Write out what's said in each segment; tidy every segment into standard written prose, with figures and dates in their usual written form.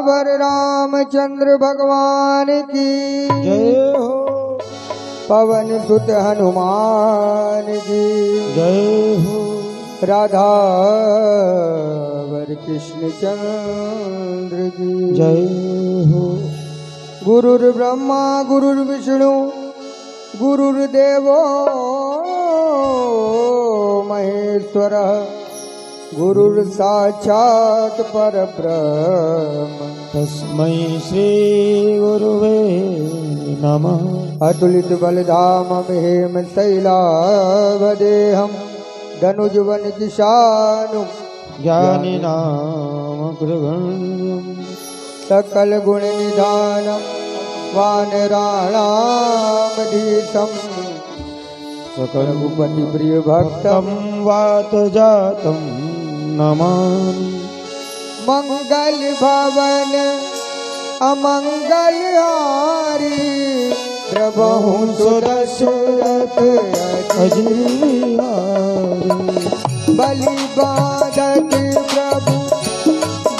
सियावर रामचंद्र भगवान की जय हो। पवन सुत हनुमान की जय हो। राधावर कृष्ण चंद्र की जय हो। गुरुर्ब्रह्मा गुरुर्विष्णु गुरुर्देवो महेश्वरः गुरुर्साक्षात् परब्रह्म तस्मै श्री गुरुवे नमः। अतुलित बलधामं शैलावदेहं धनुजवन किशानु ज्ञानिनामग्रगण्यं सकल गुण निधानं वानराणामधीशं सकल भूपति प्रिय भक्तं वात जातं नमामि। मंगल भवन अमंगल हारी प्रभु सुदशरथ अजिहारी। बलि बाधत प्रभु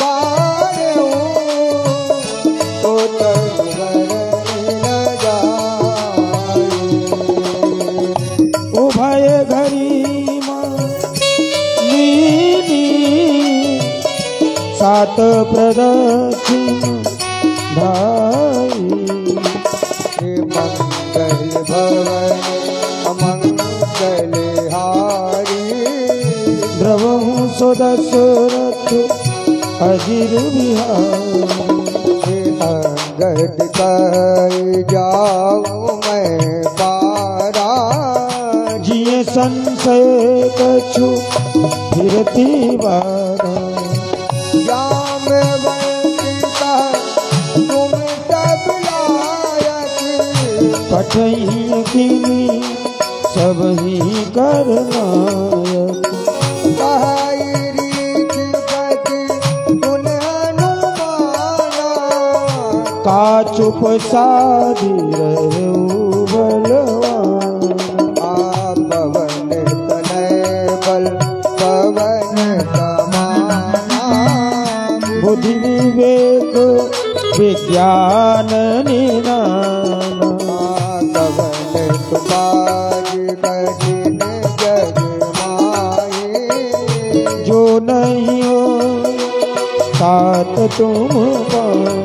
बारहु तो तरुवर न जाए। उभय घरी लीनी सात प्रदक्षिण भाई। मंगल भवन अमंगल हारी द्रवहु सुदशरथ अजिर बिहारी। अंगद कह जाऊं मैं पारा जिये संशय कछु फिरती बारा। जामवंती कह तुम सब लायक पठही कीनी सब ही करनायक। कहाई रीत गति गुण हनुमाना का चुप साधी रहु बलवान। पवन तनय बल पवन समाना बुद्धि विवेक विज्ञान निधान। पवन सुपाज कठिन जग माहे जो नहीं हो साथ तुम पाए।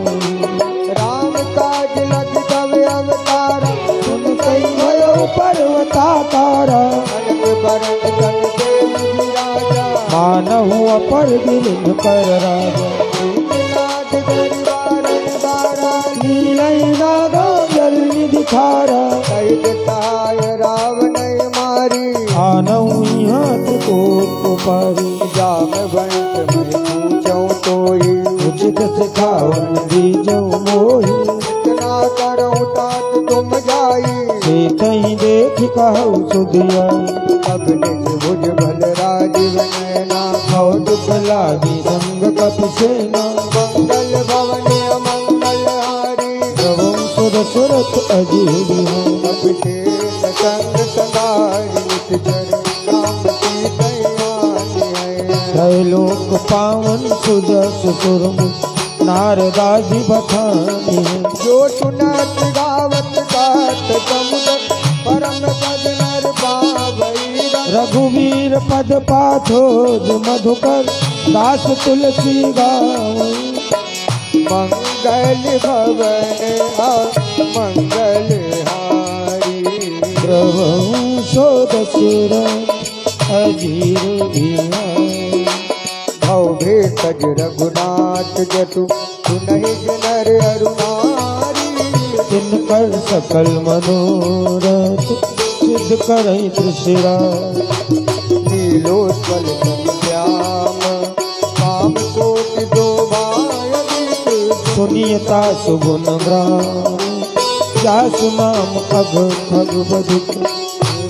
राम काज लग तब अवतारा सुन कई भयो पर्वताकारा। अनक बरन तन देव विराजा मानहु अपर दिलिन कर राजा। नाथ दरबारन बारा लीलई नागा जल निधि खारा। दैताय रावण मारी आनऊ हाथ को पारी। जामवंत मैं पूछऊं तोई उचित सिखावन दीजऊ मोहि। इतना करऊं तात तुम जाई से कहीं देख कहु सुधियाई। अब निज भुज भल राजीव नैना हौ दुख लागी संग कपि सेना। मंगल भवन अमंगल हारी प्रभु सुरत अजीर बिहारी। अभिषेक संग संगारी नित जर राम की कल्याणी है। त्रैलोक पावन सुजस सुरमुख नारदाजी बखानी है। जो सुनत गावत गात समुदर परम पद नर पावई रघुवीर पद पाथोज मधुकर दास तुलसी गावई। मंगल भवन मंगल हारी प्रभु सो दशरथ अजीर बिहारी। भव भेषज रघुनाथ जतु सुनहि नर अरुणारी तिनकर सकल मनोरथ सिद्ध करई त्रिशिरारी। नीलोत्पल श्याम काम कोटि शोभायदित सुनियता सुगुण ग्राम जासु नाम अघ खग बधिक।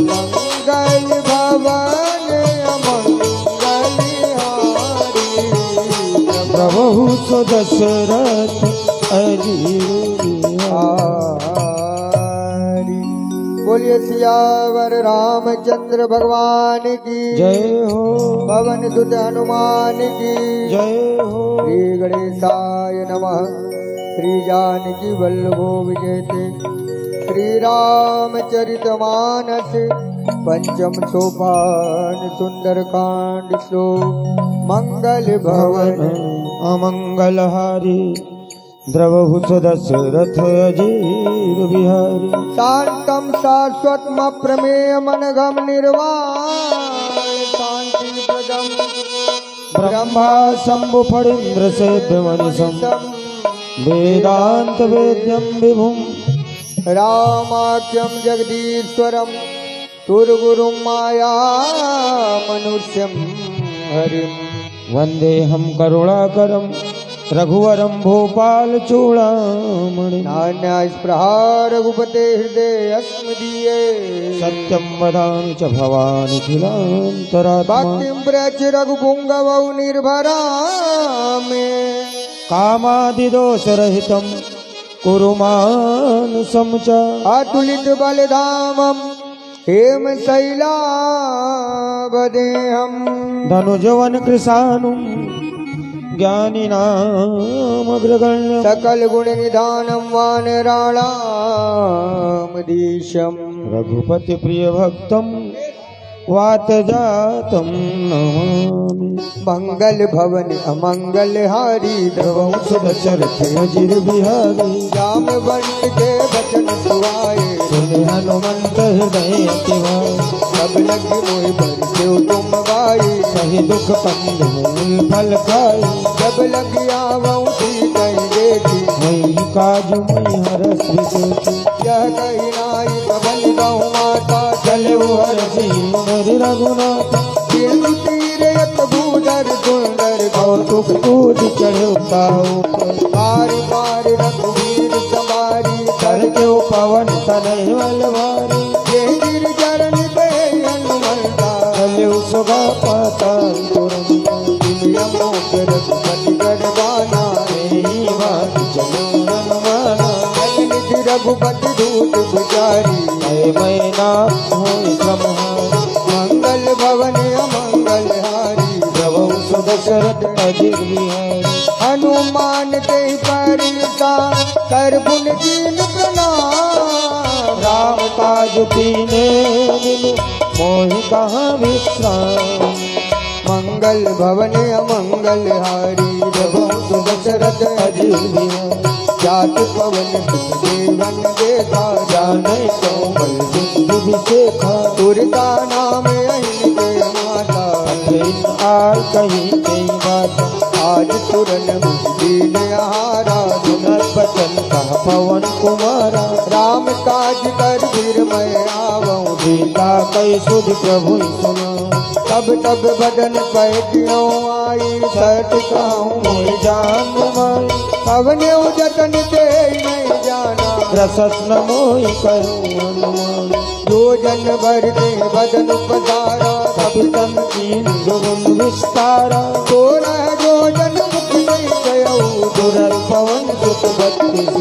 मंगल भवन अमंगल हारी प्रभु सो दशरथ अजीर बिहारी। बोलिए सियावर रामचंद्र भगवान की जय हो। पवन सुत हनुमान की जय हो। श्री गणेशाय नमः। श्री जानकी वल्लभो विजयते। श्री रामचरितमानस पंचम सोपान सुंदर कांड श्लोक। मंगल भवन अमंगलहारी द्रवभूत दशरथ अजीर बिहारी। शांतम शाश्वतम प्रमेय मनगम निर्वाण शांति प्रदम ब्रह्मा शंभु फणीन्द्र सेव्य मनीषम वेदांत वेद्यम विभुम रामाख्यम जगदीश्वरम तुर्गुरुं माया मनुष्यम हरिम। वंदे हम करुणाकरम रघुवरम भोपाल चूड़ामणि। नान्यास्पृहा रघुपते हृदय अस्मदीये। सत्यम वदामि च भवानि खिलान्तरात्मा। भक्तिं प्रच रघुपुंगवौ निर्भरामे। कामादिदोषरहितं कुरु मानसं च। अतुलित बलधामं हेम शैलावदेहम्। धनुजवन कृशानुं ज्ञानिनामग्रगण्यं। सकल गुण निधानं वानराणामधीशम्। रघुपति प्रिय भक्तं वातजातं नमामि। मंगल भवन अमंगल हारी द्रवंश दशरथ अजिर बिहारी। राम बंट के बचन सुहाए। सुने हनुमंत हृदय अतिभाए। सब लग मोहि पर देव तुम गाई। सही दुख कंद मूल फल खाई। जब लग आवऊं सीतै देखी। वही काज मई हरस विशेषी। यह कही नाई कबल गौ माता। चले वो हरसी मेरी रघुनाथ। सिंधु तीर एक भूधर सुंदर कौतुक कूद चढ़े उताऊ पार पार रघुवीर सवारी। कर के पवन तनय बलवारी। ये गिरचरण पे हनुमंता। चले सुगा पाताल तुरंत। दुनियमों के रघुपति गढ़वाना। यही बात चलो हनुमाना। निधि रघुपति दूत विचारी। जय मैना होई ब्रह्मारी। मंगल भवन अमंगल हारी। द्रवंश दशरथ अजिर बिहारी। हनुमान के परिता कर पुन दीन प्रणाम। राम काज कीने बिनु मोहि कहाँ विश्राम। मंगल भवन अमंगल हारी। रघुवंश दशरथ अजिर बिहारी। जात पवन सुत देवन देखा। जाने कोमल बिंदु विशेखा। दुर्गा नाम अहिन के माता। फिर आय कहीं कई बात। आज तुरन दीन आहारा। सुनत बचन कह पवन कुमारा। राम काज कर फिर मैं आवऊं। सीता कई सुध प्रभु सुना। तब तब बदन पैटियों आई। सत कहूँ मोहि जान माई। पवने जतन दे नहीं जाना। रसस मोहि करूँ हनुमान। जो जन भर दे बदन पधारा। कपितन कीन दुगुन विस्तारा। तोरा जो जन मुख नहीं गयऊ। दुरर पवन सुत बत्तीस।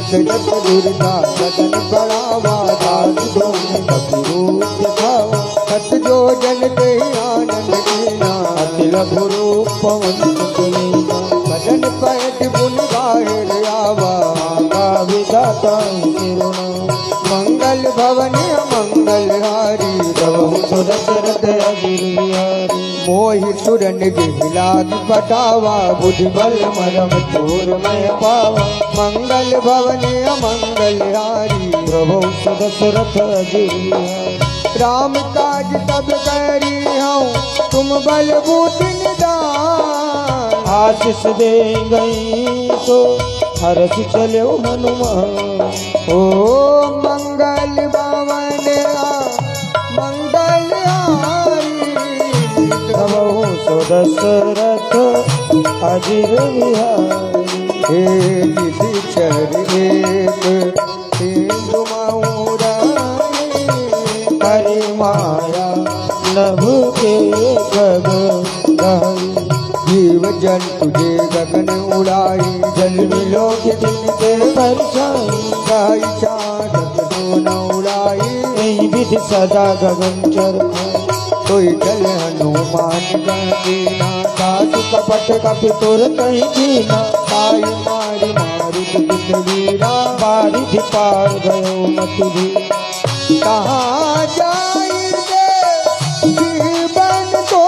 जत जत दुर्गा बदन बढ़ावा। दास दोने कपिरूप दिखावा। सत जो जन दे आनंद कीना। अति लघु रूप पवन सुत लीना। बदन पैठ पुन गाहे आवा। का विधाता तिरुना। मंगल भवन अमंगल हारी। द्रवंश दशरथ अजिर बिहारी। मोहि सुरन गिलाग पटावा। बुद्धि बल मरम चोर मैं पावा। मंगल भवन अमंगल हारी। द्रवंश दशरथ अजिर बिहारी। राम काज तब करी हूँ तुम बलबूत निदान। आशीष दे गई तो हरस चले हनुमान। ओ मंगल भवन मंगल हारी। द्रवंश दशरथ अजिर बिहारी। एक चर एक सिंधु मऊरानी। हरि माया नभ के गग गहरी। जीव जंतु जे गगन उड़ाई। जल मिलो के दिन के परछाई। गाई चाँदक दोन उड़ाई। विधि सदा गगन चर कोई चल हनुमान गीना सासु कपट कपि तुर कहीं कीना ताई मारी मारुत वीरा बारिधि पार गयो मति भी कहाँ जाएंगे जीवन को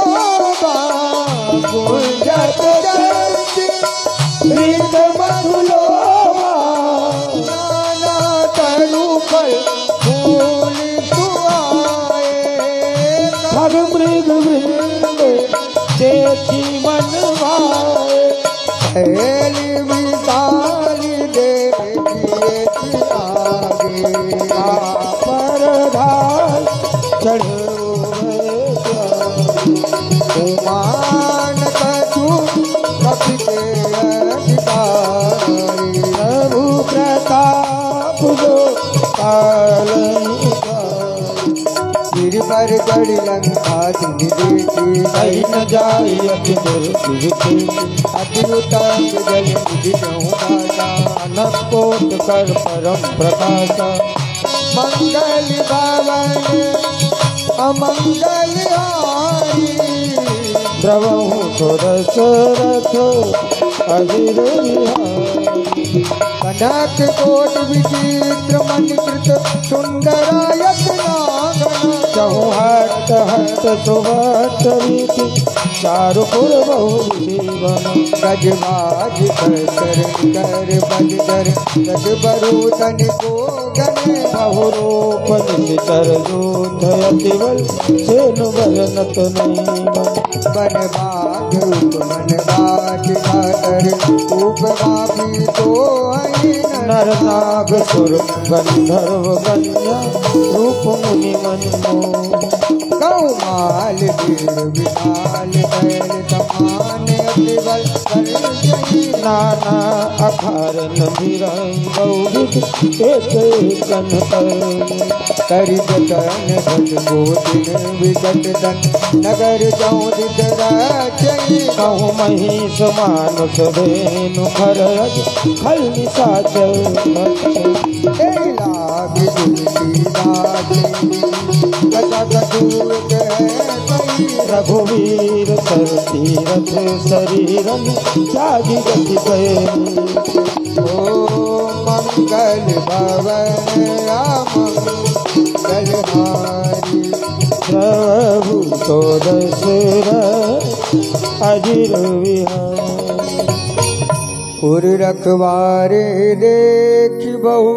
गुंजत जलती प्रीत मधुलोवा नाना तनु पर फूल सुआए खग मृग वृंद देखी मन भाए हेली विशाली देखिए आगे परधार चढ़ो उमान कछु कपिते अधिकारी प्रभु प्रताप जो गिर पर चढ़ लंका देखी कहीं न जाई अति दुर्गति अतिउतम जल निधि अनकोट कर परम प्रकाशा मंगल भवन अमंगल हारी द्रवहु तो दशरथ अजिर विहारी कनक कोट विचित्र मणिकृत सुंदरायत नागन चहुहट हट सुभट रीति चारुपुर बहु जीवन गजबाज कर बजर गज बरूदन को गने बहुरूप नितर जोध अतिबल सेनु बरनत नीमन बन बाघ मन बाज खातर उपगामी तो नर नाग सुर गंधर्व कन्या रूप मुनि मन गौमाल वीर विशाल बैल समान अतिबल कर नाना अखारन बहुविध एक कन कर जतन घट गोदिन विकट तन नगर जाऊं दिदराचई कहूँ महिष मानुष धेनु खरज खल निशाचर लाग दुलती गजा गजूत रघुवीर सर तीरथ शरीरन त्यागी गति गए ओ मंगल भवन मंगल हारी प्रभु तो दशरथ अजिर विहारी पुर रखवारे देख बहु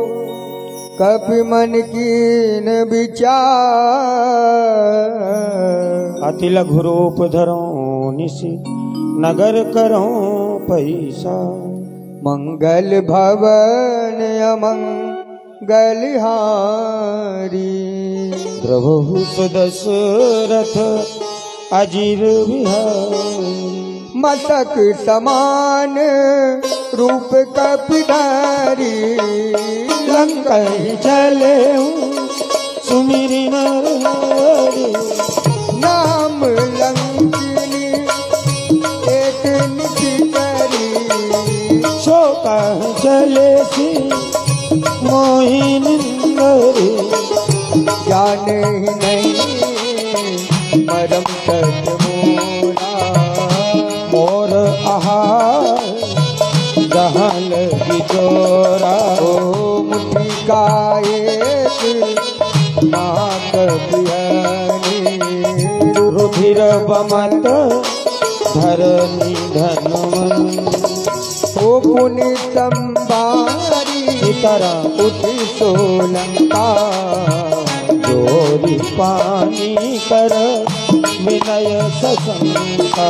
कपि मन कीन विचार अति लघु रूप धरो निशि नगर करो पैसा मंगल भवन अमंगल हारी प्रभु दशरथ अजिर विहारी मस्तक समान रूप कपिधारी लंका चले सुमिरी नर हरि नाम लंकिनी एक निधि करी शोका चले सी मोहिनी नरी जाने ही नहीं मरम सच मोरा मोर आहार जहाँ लगी जोरा ओ मुनि का एक नाक पियानी रुधिर बमत धरनी धनवन ओ पुनि संबारी सीतारा उठी सोलंका जोरी पानी कर विनय सशंका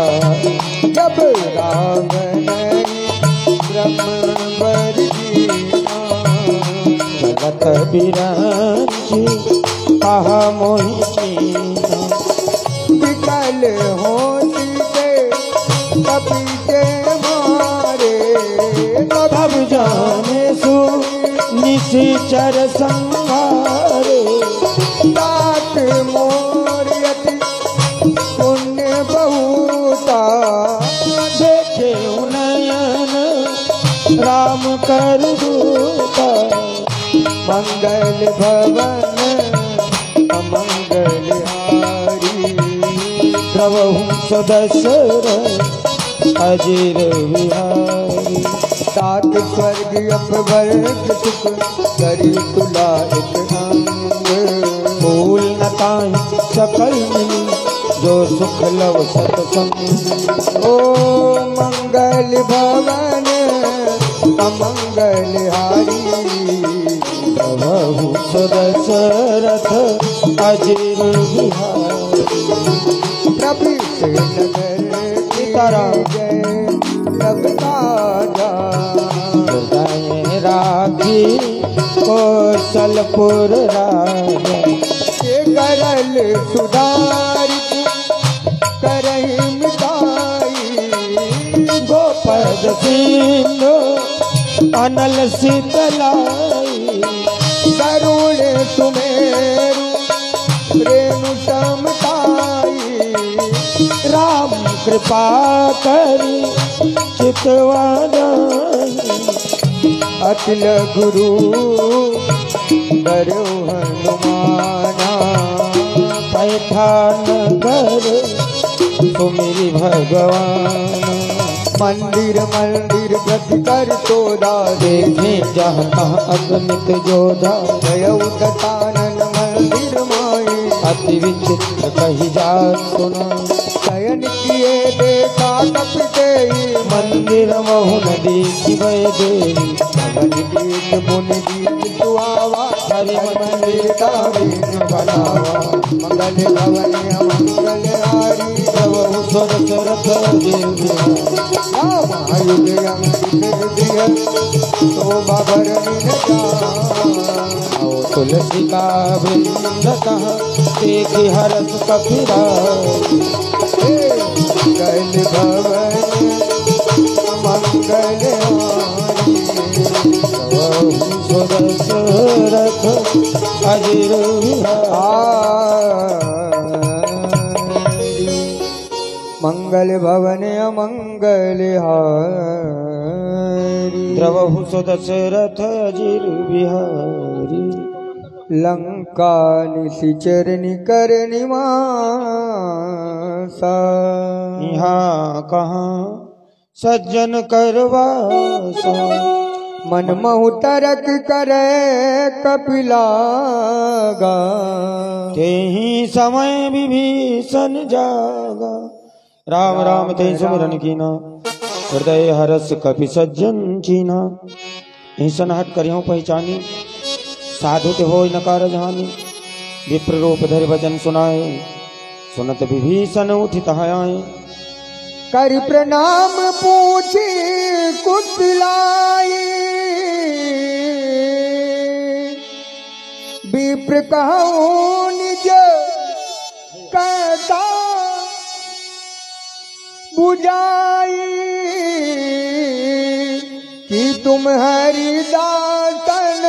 जब रावण ब्रह्मवर जगत बिरांची कहा मोहिनी विकल होती के कपि के मारे तब जाने सु निशिचर संहारे तात मोरियति पुण्य बहुता देखे नयन राम कर दूता मंगल भवन मंगलहारी प्रभु सदशरथ अजीर बिहारी सात स्वर्ग अपवर्ग सुख करी तुला एक अंग फूल नताई सकल मिली जो सुख लव सतसंग ओ मंगल भवन अमंगलहारी प्रभु सदशरथ अजीर बिहारी प्रभु से नगर सीताराम जय सब ताजा हृदय राखी कौशलपुर राजा के करल सुधारी करही मिटाई गोपद सिंधु अनल शीतलाई करुण सुमेरु रेणु समताई राम कृपा करी चितवानाई अखिल गुरु करो हनुमाना पैठान कर सुमिरी भगवान मंदिर मंदिर गति कर तोदा देखे जहाँ तहाँ अगणित जोधा गयौ दशानन मंदिर माई अति विचित्र कही जा सुना शयन किए देखा कपते मंदिर महु नदी शिवय देवी मगन गीत मुन गीत सुहावा हरि मंदिर का बीन बनावा मंगल भवन मंगल हारी प्रभु सदशरथ अजीर बिहारी राम आयुध अंकित दिय शोभा भरणी न आओ तुलसी का वृंद कहाँ देखी हरस कपिराई मंगल भवन मंगल प्रभु सदशरथ अजीर बिहारी मंगल भवन अमंगल हारी प्रभु सदशरथ अजीर बिहारी लंका निशिचर निकर निवासा यहाँ कहाँ सज्जन करवासा मन महु तरक करे कपिलागा ते ही समय विभीषण जागा राम राम ते सुमिरन कीना हृदय हरस कपि सज्जन कीना ऐसन हट करियो पहचानी साधु ते होय नकार जहानी विप्र रूप धरि भजन सुनाए सुनत विभीषण उठित आए कर प्रणाम पूछी कुशलाई विप्र कहूँ निज कहता बुझाई कि तुम हरिदासन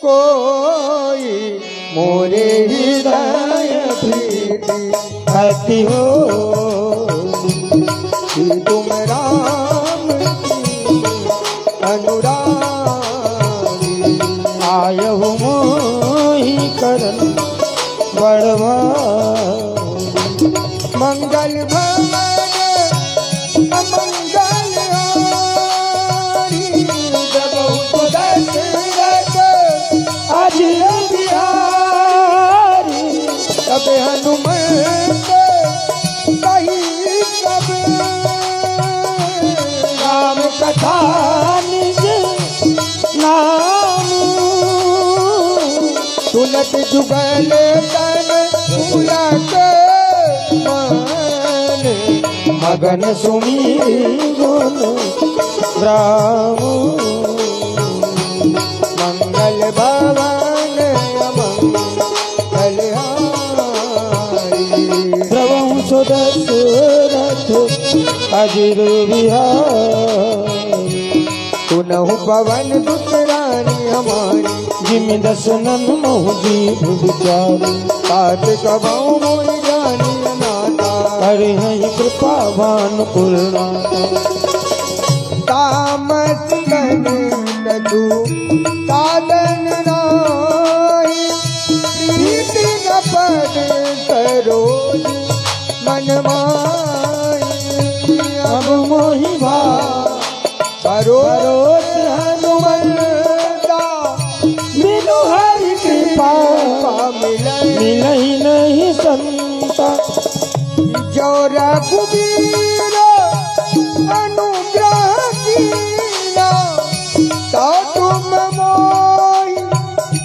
कोई मोरे हृदय प्रीति कहती हो कि तुम राम अनुरागी आयहु मोहि करन बड़वा मंगल भवन अमंगल हारी प्रभु दशरथ अजीर बिहारी तब हनुमंत कही सब राम कथा निज नाम सुनत जुगल तन पुलक मन मगन सुमीरी गुण राम मंगल भवन अमंगल हारी प्रभु सदशरथ अजीर बिहारी सुनहु पवन दुत रानी हमारी जिमि दसनन महु जीव विचारी तात कबाऊ मोहि जानी नाता करे हैं कृपावान पूर्णाता तामस कन कछु साधन नाहि माई अब मोहि भाव करो हनुमंता बिनु हरि कृपा मिलहि नहीं संता। जो रघुवीर अनुग्रह कीना तो तुम मोहि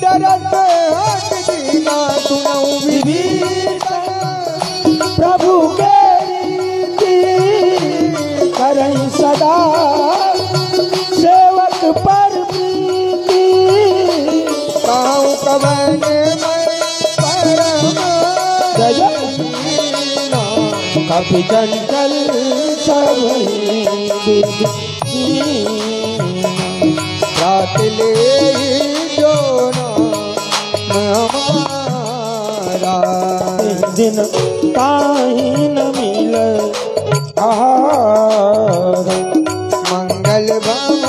दरस हट दीना। सुनऊ विभीषण प्रभु के रीति करहि सदा सेवक पर प्रीति। कहूँ कवन मैं परम जय कपि चंचल सब रात ले जो हमारा दिन काहि न मिल आहार। मंगल भवन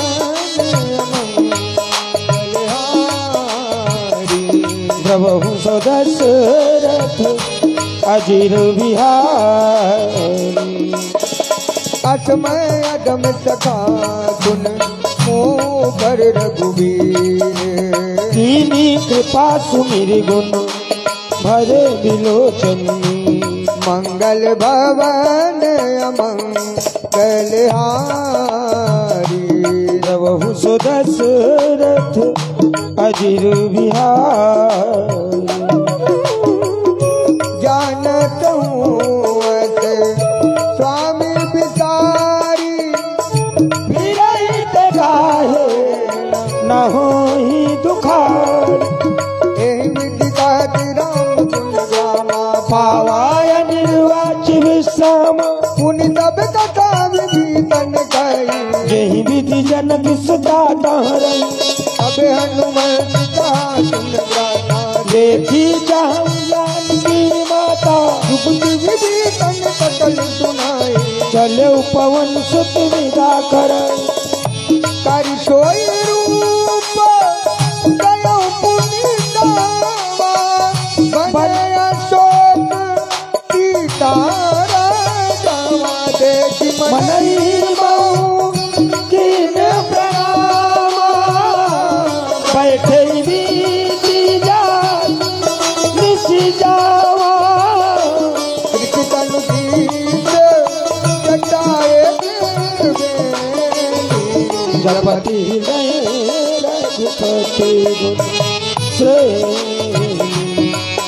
प्रभु सदशरथ अजीर बिहारी। असमय अदम सखा सुन मोकर रघुवीर। कीनी कृपा सुमिर गुण भरे बिलोचन। मंगल भवन अमंगल हारी। प्रभु सदशरथ अजीर बिहारी। जानत हूँ स्वामी बिसारी विरहित गाहे न होहि दुखार। एहि विधि कहत राम गुण गामा पावाय निर्वाच विश्राम। पुनि सब कथा विभीषण कही। यही विधि जनक सुता तारई। अब हनुमंत कहा सुन गाता। देखी जहाँ जानकी माता जुगति विभीषण सकल सुनाए। चले पवन सुत विदा करई। कर सोई रूप गयो पुनीतावा। बने अशोक सीतारा जावा। देखी मनई बहु कीन प्रणाम। बैठे बीती जात निशि जावा। कृतनु गीत जटाए जपति रघुपति गुण श्रेणी।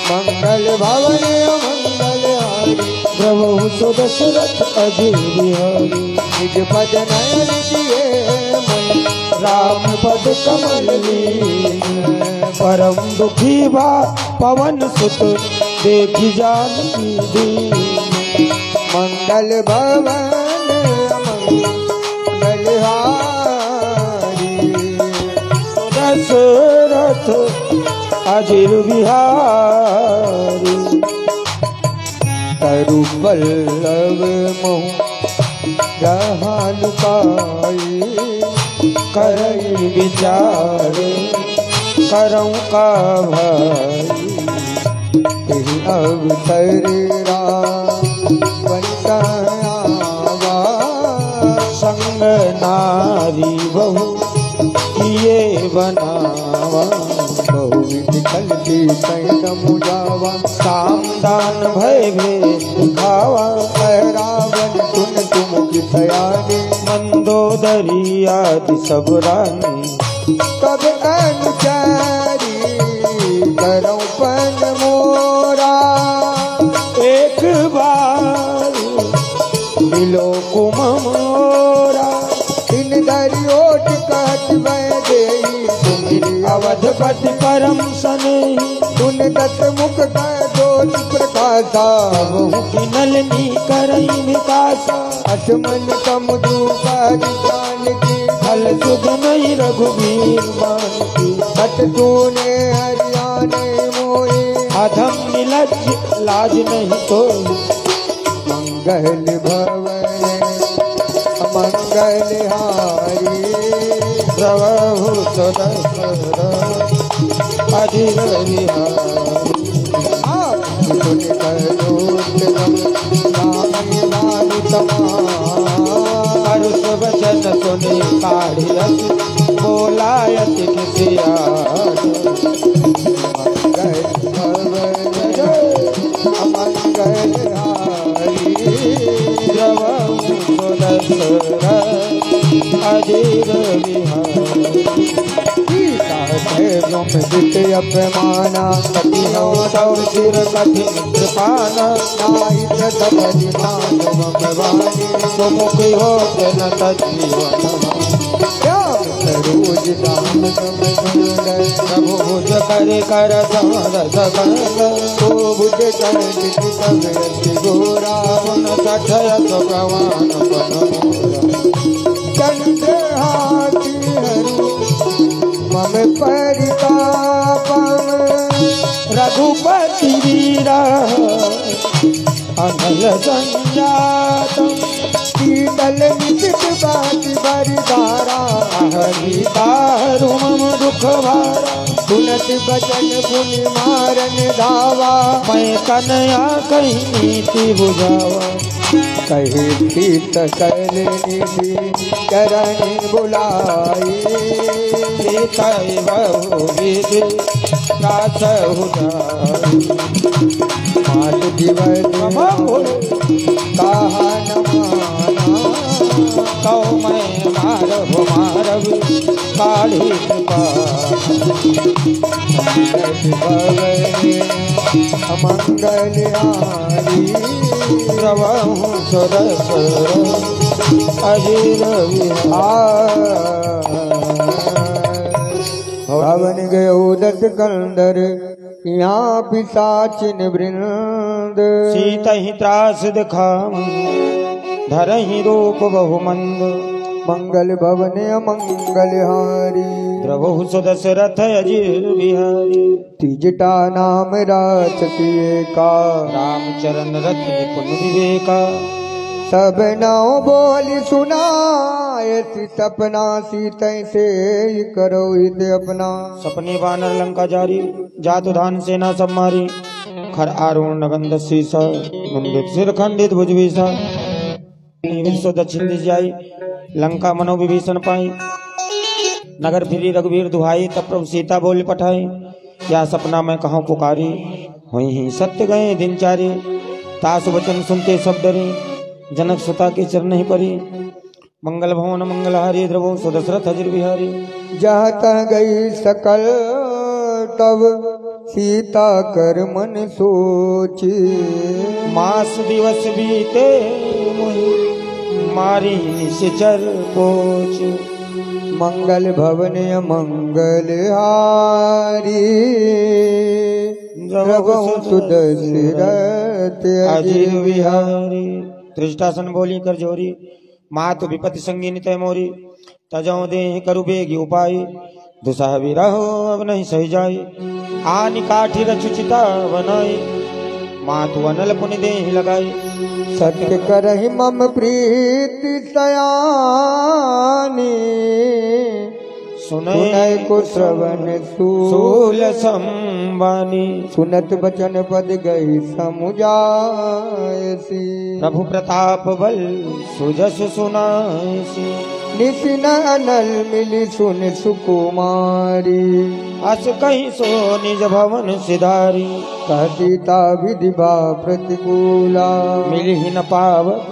मंगल भवन मंगल हारी। प्रभु सुदशरथ अजीर बिहारी। निज भजन दिए मन राम पद कमल लीन। परम दुखी बा पवन सुत देखी जानकी दीन। मंगल भवन मंगल हारी। दशरथ अजीर बिहारी। तरु पल्लव मोह जहाँ लुकाई। करई विचार करऊं का भाई। तेहि अवसर बनता आवा। संग नारी बहु किए बनावा। बहुविध कलती तैन मुजावा। काम दान भय भेद खावा। रावण सुन तुम की सयानी। मंदोदरी आदि सब रानी। कब अनुचारी करऊं पन मोरा। एक बार मिलो कुम मोरा। इन दरियोट कहत वै देई। तुमिरी अवधपति परम सनेही। सुन दत मुख का दोष प्रकाशा। नलनी करई विकासा। असमन कम दूपर जानकी। फल सुख नहीं रघुवीर मान की। सत तूने हरियाणे मोए। अधम निलज लाज नहीं तो। मंगल भवन मंगल हारी। प्रभु सदशरथ अजीर बिहारी। सुन करो राम बचन सुने काढ़ियस बोलायत किसिया अमंगल हारी द्रवहु दशरथ अजीर विहारी अपमाना कति नौ तव सिर कठिन कृपाना नाहित सबरि मानव भवानी सुमुख हो जन तजीवन रोज दाम सम सुंदर प्रभु भुज करे कर समरस गंग तो बुझ कर सब गोरा पुन सठयत भगवान पन चंद्र हाथी हरु मम परितापम रघुपति वीरा अनल संजातम शीतल निशित बाति बरदारा हरि तारु मम दुख भारा सुनत बचन पुनि मारन धावा मैं कन्या कहीं नीति बुझावा कहे तीत कर निधि चरण बुलाई सीताई बहु विधि कासहु जाई मात दिवस कहा न माना कौ मैं मारहु मारव काढ़ी कृपा अमंगल हारी द्रवहु सुरस अजीर भवन गयो दस कंदर यहाँ पिशाचिन वृंद सीतहि त्रास दिखाम धरहि रूप बहुमंद मंगल भवन अमंगल हारी द्रवहु सुदशरथ अजीर बिहारी तिजटा नाम राचती का रामचरण रथ निपुण विवेका सब नाव बोली सुनाए सपना सीते से करो हित अपना सपने बानर लंका जारी जातु धान सेना सब मारी खर आरोण नगंध शीसा मुंडित सिर खंडित भुजबीसा विश्व दक्षिण दिश जाई लंका मनो विभीषण पाई नगर फिरी रघुवीर दुहाई तब प्रभु सीता बोल पठाई क्या सपना मैं कहाँ पुकारी हुई ही सत्य गए दिनचारी तासु वचन सुनते सब डरे जनक सुता के चरण ही परी मंगल भवन मंगलहारी द्रवो सुदशरथ अजीर बिहारी जहाँ तह गई सकल तब सीता कर मन सोची मास दिवस बीते मोहि मारी निश्चर पोच मंगल भवन अमंगल हारी द्रवहु सुदशरथ अजीर बिहारी त्रिष्टासन बोली कर जोरी मातु विपति संगीन तय मोरी तजौ दे करु बेगी उपाय दुसह विरहो अब नहीं सही जाई आनि काठी रचुचिता बनाई मातु अनल पुनि दे लगाई सत्य करहि मम प्रीति सयानी सुनय को श्रवण सूल संबानी सुनत बचन पद गई समुजायसी प्रभु प्रताप बल सुजस सुनासी नितिन अनल मिली सुन सुकुमारी अस कहीं सो निज भवन सिधारी कहतीता विधि बा प्रतिकूला मिली न पावक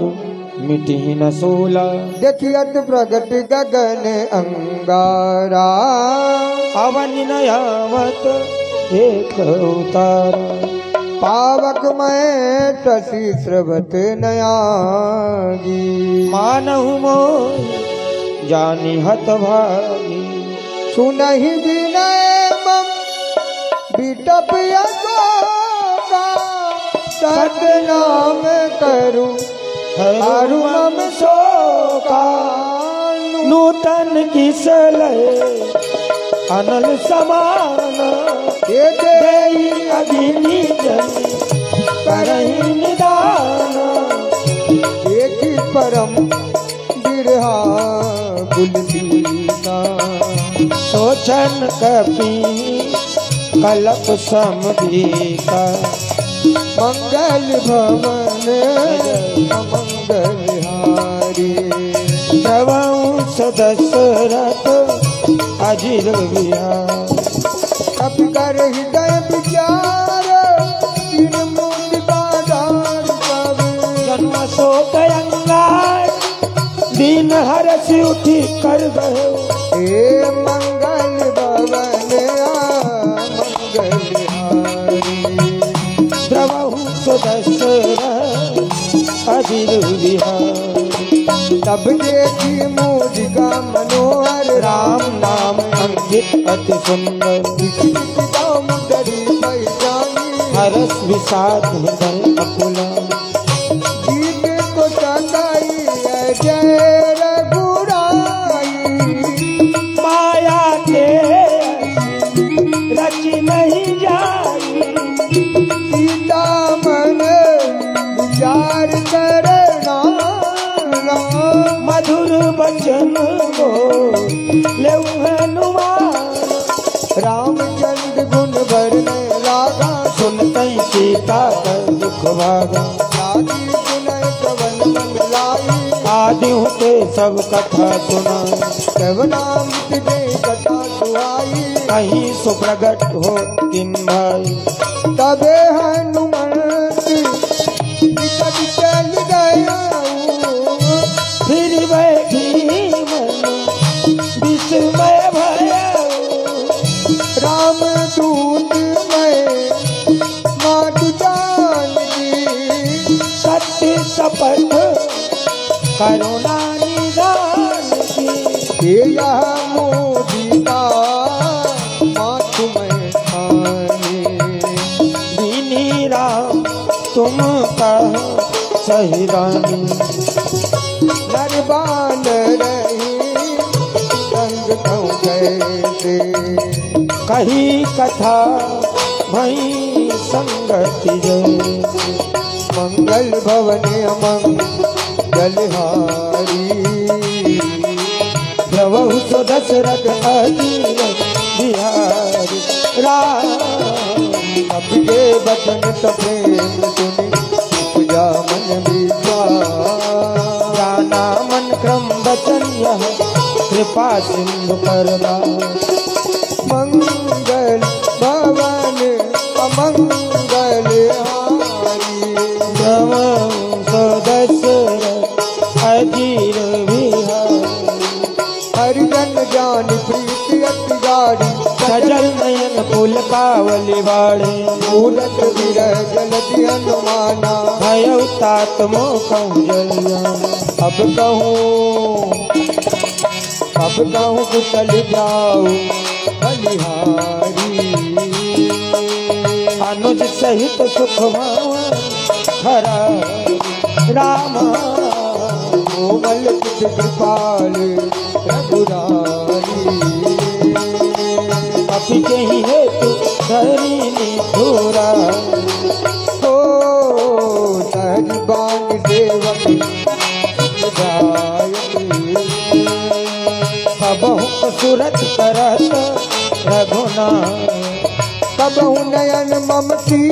मिटी न सोला देखियत प्रगट गगन अंगारा अवन नयावत एक उतारा पावक मैं शशि स्रवत नयागी मानहु मोहि जानी हत भागी सुनहि विनय मम बिटप यशोका सतनाम करू हरु मम शोका नूतन किसलय अनल समान देई अग्नि जन करहि निदान एक परम बिरहा बुलबीता सोचन कपि कलप समदीता मंगल भवन अमंगल हारी द्रवहु दशरथ अजिर विहार। अब कर हृदय विचार तीन मूल बाजार सब। जन्म शोक अंगार दीन हरस उठी कर गए। हे मंगल भवन मंगलहारी। द्रवहु दशरथ अजिर विहार। तब देखी मोदिका मनोहर राम नाम अंकित अति सुंदर। मुदरी पहचानी हरस विषाद हृदय अकुला। गीत को सदाई जय रघुराई। माया के रची नहीं जाई। सीता मन विचार करना मधुर बचन को ले हनुमान। रामचंद्र गुण भरने लागा सुनते सीता कर दुख भागा। राजी सुनय कवन मन लाई। आदि होते सब कथा सुना। कवनाम तुझे कथा सुहाई। कहीं सुप्रगट हो तीन भाई। तबे हनुमंत निकट चल गया। फिर बैठी मन विस्मय भया। राम दूत में मात जानकी। सत्य शपथ करुणा निदान की। यह मोदिका मातु में खानी। दीनी राम तुम कह सही रानी। नरबान रही संग कहूँ कैसे। कही कथा भई संगति जय। मंगल भवन मंगलहारी। प्रभु सो दशरथ अजिर बिहारी। राम अब के बचन प्रेम सुनी उपजा मन विचार। जाना मन क्रम वचन यह कृपा सिंधु करना। मंगल भवन अमंगल हारी। प्रभु दशरथ अजिर बिहारी। हरिजन जान प्रीति अति गाड़ी। सजल नयन फूल कावली बाड़े। मूलत विरह जलति हनुमाना। भयउ तात मोखं जलिया। अब कहूँ कुशल जाऊ बलिहारी। अनुज सहित सुख हरा राम। कोमल कुछ कृपाल रघुरारी। अपि के ही हेतु धरिनी धूरा। हो सहजबान सेवक कबहु सुरत करत रघुनाथ। कबहु नयन ममती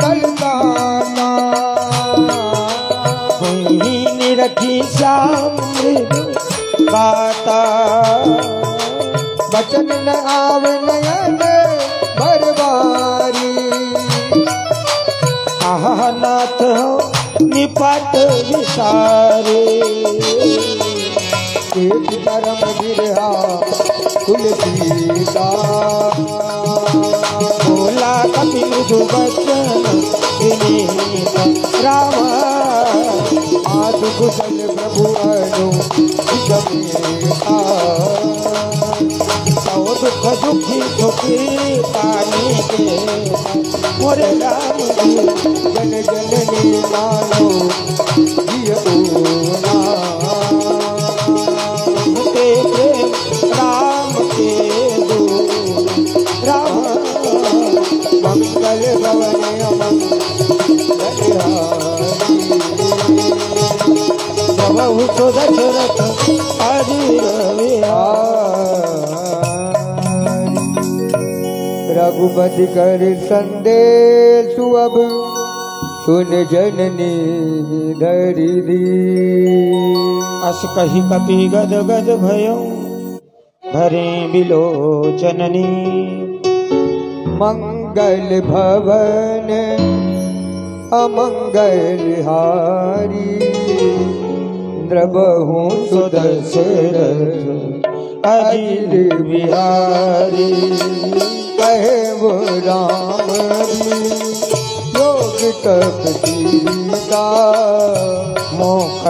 कलकाना। कोई निरखी श्याम मृदु गाता। बचन न आव नयन बरबारी। आहा नाथ हो निपट विसारे। एक धर्म बिरहा तुलसीदा। बोला कपि मृदु बचन विनीत। राम आदि कुशल प्रभु अनु जमेता। सौ दुख दुखी दुखी पानी के। मोरे राम जन जननी मानो जिय पूना। मुझे प्रेम राम के दो। राम मंगल भवन अमंगलहारी। प्रभु सो दशरथ अजिर बिहारी। रघुपति कर संदेशु अब सुन जननी धरि दी। अस कही कपि गद गद भयो भरे बिलोचननी। मंगल भवन अमंगल हारी द्रबहु सुदशरथ अजिर बिहारी। कहे वो राम योग तप सीता मोह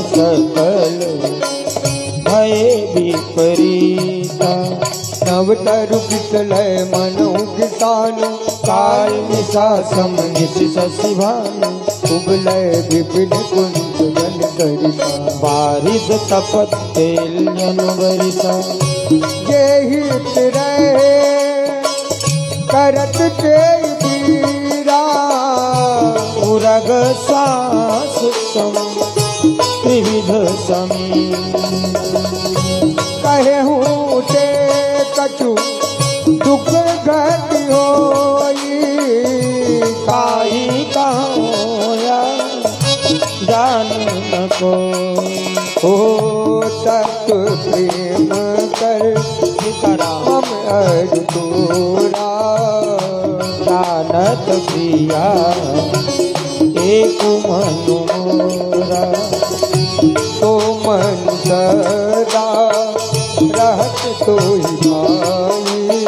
सकल भय विपरीता। नव तरु पितलय मनु किसानु काल निशा समनिश शशि भानु। उबलय विपिन कुंज जन करिता। बारिद तपत तेल जन बरिसा। ये हित रहे करत ते बीरा। उरग श्वास सम त्रिविध समी। कहे हूँ ते कछु दुख घट होई। काई कहोया जान न को। हो तत्व प्रेम कर सीताराम हम अर्ज तोरा। जानत प्रिया एक मनु मोरा। तो मन सदा रहत तो ही भाई।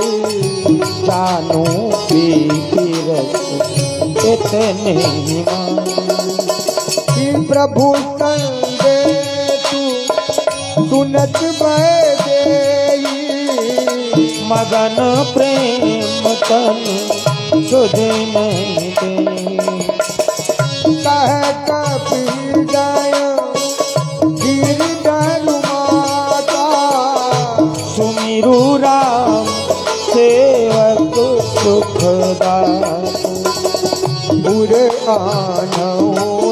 जानू प्रीति रस इतने मान। कि प्रभु संगे तू सुनत देई। मगन प्रेम तन सुधे नहीं दे। कह कपि जय गिरधर माता। सुमिरु राम सेवक सुखदास। बुरे आनौ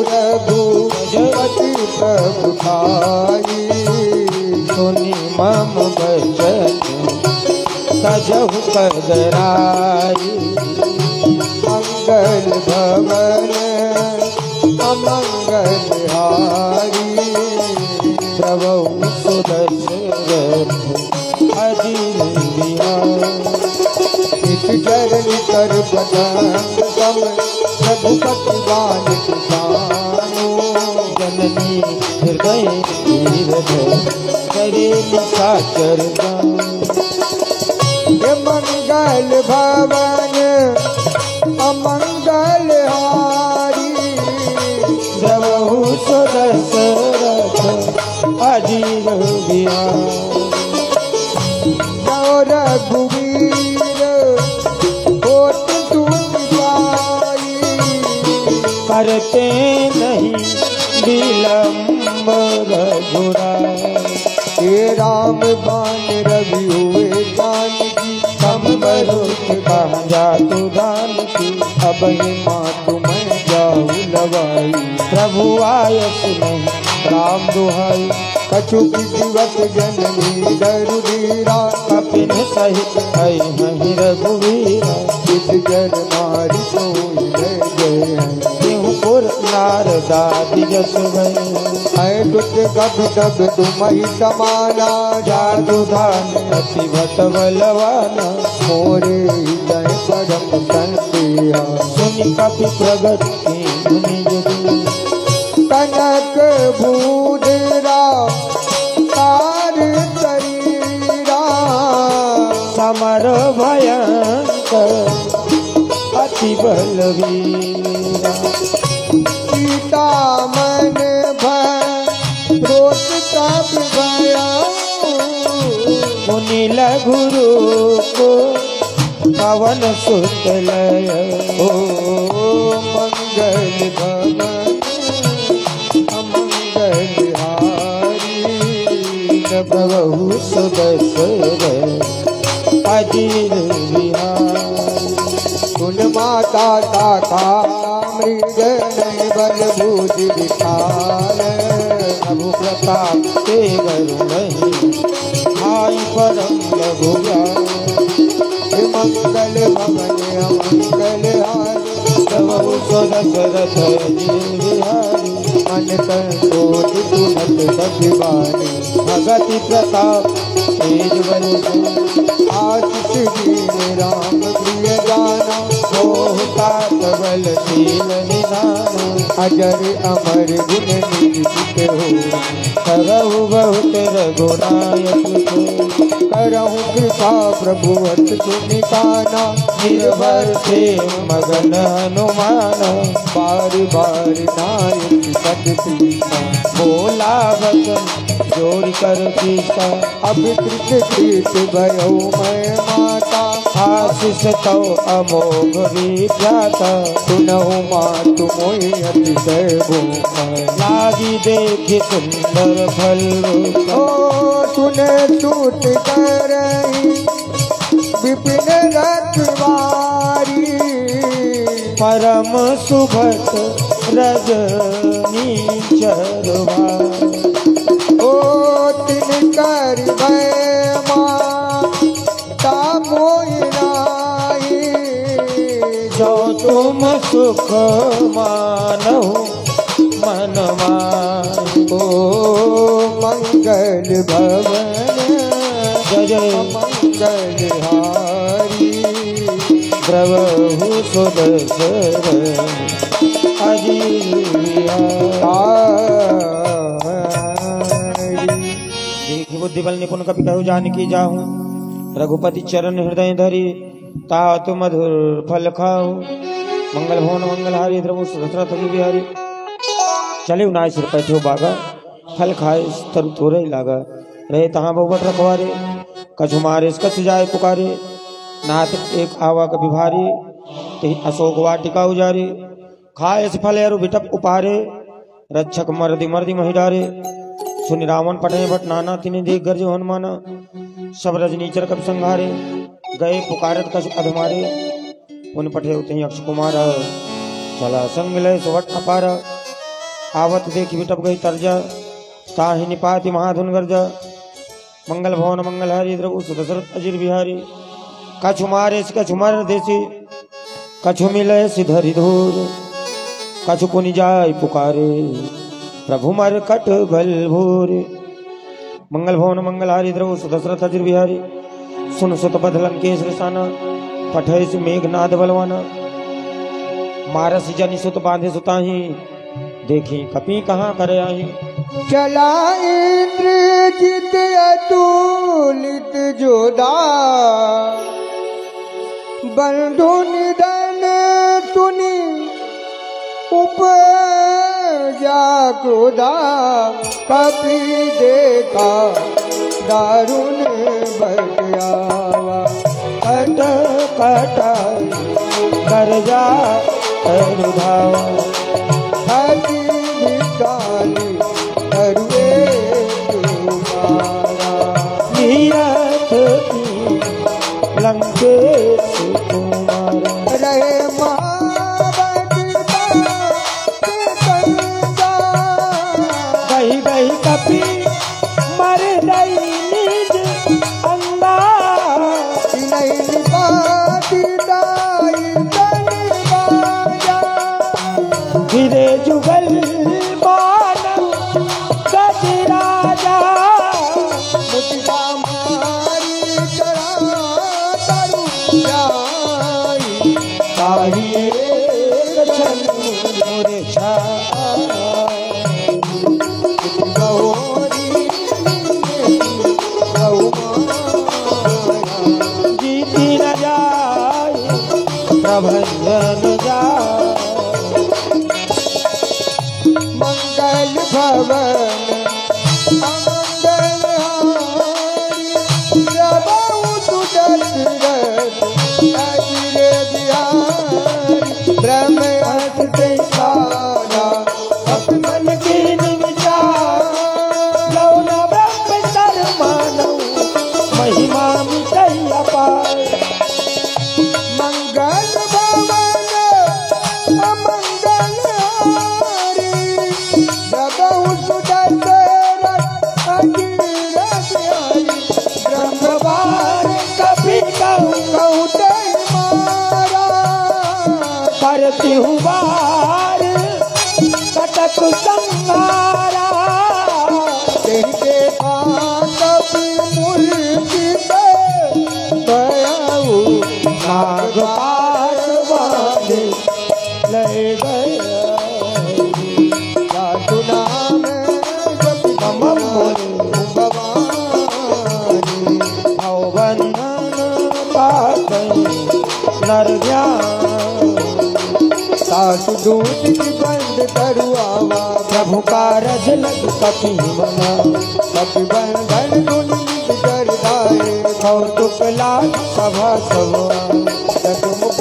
रघुपति प्रभु भाई। सुनि मम बचन सजहु कदराई। मंगल भवन अमंगल हारी प्रभु सुदशरथ अजिर बिहारी। इस चरण कर पतंग सम रघुपति गान किसानो। जननी हृदय तीरथ करे निशाचर गान। ये मंगल भवन अमंगल हारी प्रभु सुदशरथ अजिर बिहारी। जो रघुवीर होत तुम पाई। करते नहीं विलम्ब रघुराई। हे राम बान रवि हुए जानकी। हम बरुख कहाँ जातु दान की। अब ही मातु मैं जाऊ लवाई। प्रभु आयस नहीं राम दुहाई। कछु विधिवत जननी दरुदीरा। कपिन सहित आई नहीं रघुवीरा। इस जन नारी सोई ले गए हैं। पुर नारदादि जस गए। है दुख गब दब तुम ही समाना। जादू धान अति भट बलवाना। मोरे जय परम संतिया। सुनि कपि प्रगट की मुनि जगी। कनक भूधरा तार शरीरा। समर भयंकर अति बलवीरा। सीता मन भरोत तब भया। मुनि लघुरु को पवन सुत लय। ओ मंगल भवन अमंगल हारी प्रभु सुदशरथ अजिर बिहारी। सुन माता ताका मृग नहीं बल भूति विठाल। प्रभु प्रताप तेवर नहीं भाई परम लघुरा। मंगल भवन अमंगल हारी प्रभु सो दशरथ अजीर बिहारी मन संतोष सुनत सखिबानी भगति प्रताप तेज बल आशीष दीन राम प्रिय गाना तात बलशील निधान अजर अमर गुण निधि हो करहु बहुत रघुनायक करहु कृपा प्रभुवत सुनिकाना निर्भर से मगन हनुमान बार बार नायक पद पीसा बोला वचन जोड़ कर पीसा अब कृत भयो मैं माता आशीष तो अमोघ विख्याता सुनहु मातु मोहि अतिशय भूखा लागी देखी सुंदर फल ओ सुने टूट करही विपिन रखवारी परम सुभट रजनी चरवा ओ तिन कर माता मोहि नाई जो तुम सुख मानो मन माहि ओ मंगल भवन जय जय मंगल हारी द्रवहु सुदशर अजीर देखी बुद्धि बल निपुण कपि कहु जानकी जाहू रघुपति चरण हृदय धरी तात मधुर फल खाऊ मंगल भवन मंगल हारी द्रवु सुदशरथ बिहारी चले नाय सिर पैठो बागा फल खाए तरु थोड़े लागा रहे तहाँ बहुबट रखवारे कछु मारे कछु जाए पुकारे नाथ एक आवा कभी भारी ते अशोक वाटिका उजारे खाए फल अरु बिटप उपारे रक्षक मर्दि मर्दि मही डारे सुनि रावण पटे भट नाना तिने देख गर्ज हनुमाना सब रजनीचर कब संहारे गए पुकारत कछु अधमारे उन पटे उतही अक्ष कुमार चला संग लय सुवट अपार आवत देख बिटप गई तर्जा ताहि निपाति महाधुन गर्जा मंगल भवन मंगल हरि द्रवु सुदशरथ अजीर बिहारी कछु मारे कछु मर देसी कछु मिले सिधरि धूर कछु पुनि जाय पुकारे प्रभु मर कट बल भूर मंगल भवन मंगल हरि द्रवु सुदशरथ अजीर बिहारी सुन सुत बध लंकेश रसाना पठय मेघनाद बलवाना मारस जनि सुत बांधे सुताही देखी कपि कहाँ करे आई चला इंद्रजित अतुलित जोधा बंधु निधन सुनि उपजा क्रोधा कपि देखा दारुण बटियावा कट कट कर जा रुधावा हरि विटाली करुए तुम्हारा तीरथ की लंकेश कुमारा रहे महाबलिता के संगा गही गही कपि मर गई निज अंगा नहीं बाती दाई तन बाजा गिरे जुगल बान गजराजा मुझका मारी चढ़ा तरु जाई ताहि एक क्षण मूर्छा गौरी कर ज्ञान सासु दूत की बंद करुआवा प्रभु का रज लग कपि बना कपि बंधन गुण कर दाए कौतुक लाग सभा सभा सतमुख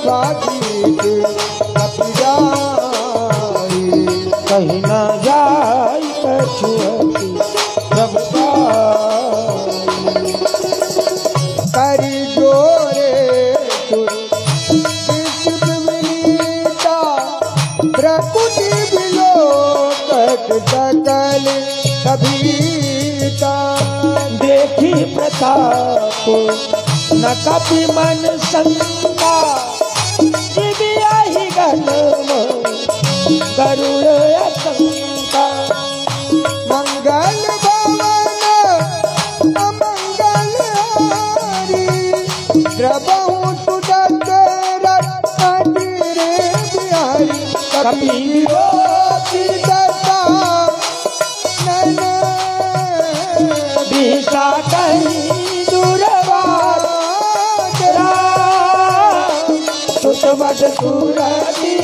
भागीत कपि जाई कहीं न जाय कछुअति प्रभु का करि जोरे विनीता प्रकृति बिलोकत सकल कभीता देखी प्रताप न कपि मन शंका जीविया ही गणम गरुड़ आशंका मंगल भवन अमंगल हारी द्रवहु सुदत रत्न रे बिहारी कपि विलोकी दशा नैन दिशा कहीं दूरवार सुत बद सूरती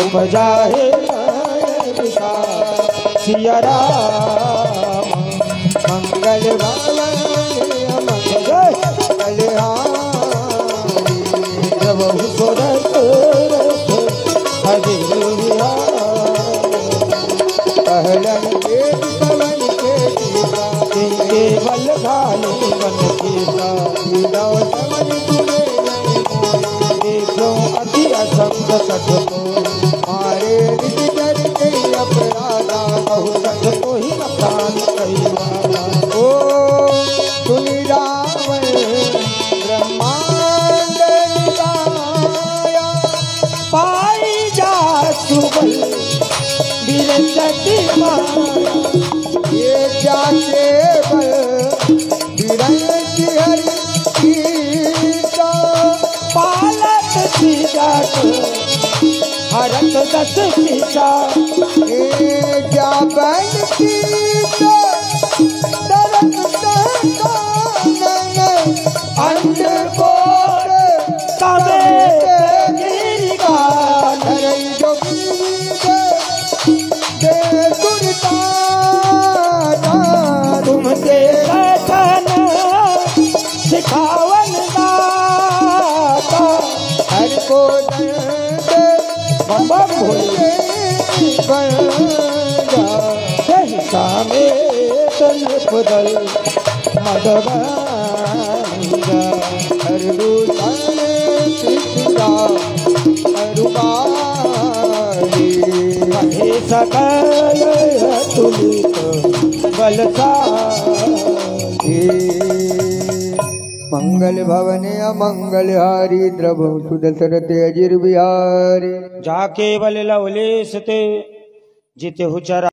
उपजाए सिया राम मंगल भवन अमंगल हारी प्रभु सुरत हरि पहलन के पवन के गीता केवल घाले मन कीता देखो अति असंग सठ को मारे रिजर के अपराधा बहु सठ को ही प्राण कई वाला ओ सुनि रावण ब्रह्मांड निकाया पाई जा सुबल बिरसती माया ये क्या केवल बिरंगी हरि गीता पालक सीजत हरत दस सीता ये क्या बन गीता दरक सहता नैन अंध कोर तबे गिरिका धरई जो बीते दे दुर्ता तुम दे कथन सिखावन दाता हर को दे बाबा भोले सामे तल बदल मदगंगा हर दूताने सीता अरुबारी हे सकल तुलित बलसारी मंगल भवन अमंगल हारी द्रव सुदशरथ अजिर बिहारी जा केवल लवलेश ते जिते हुचरा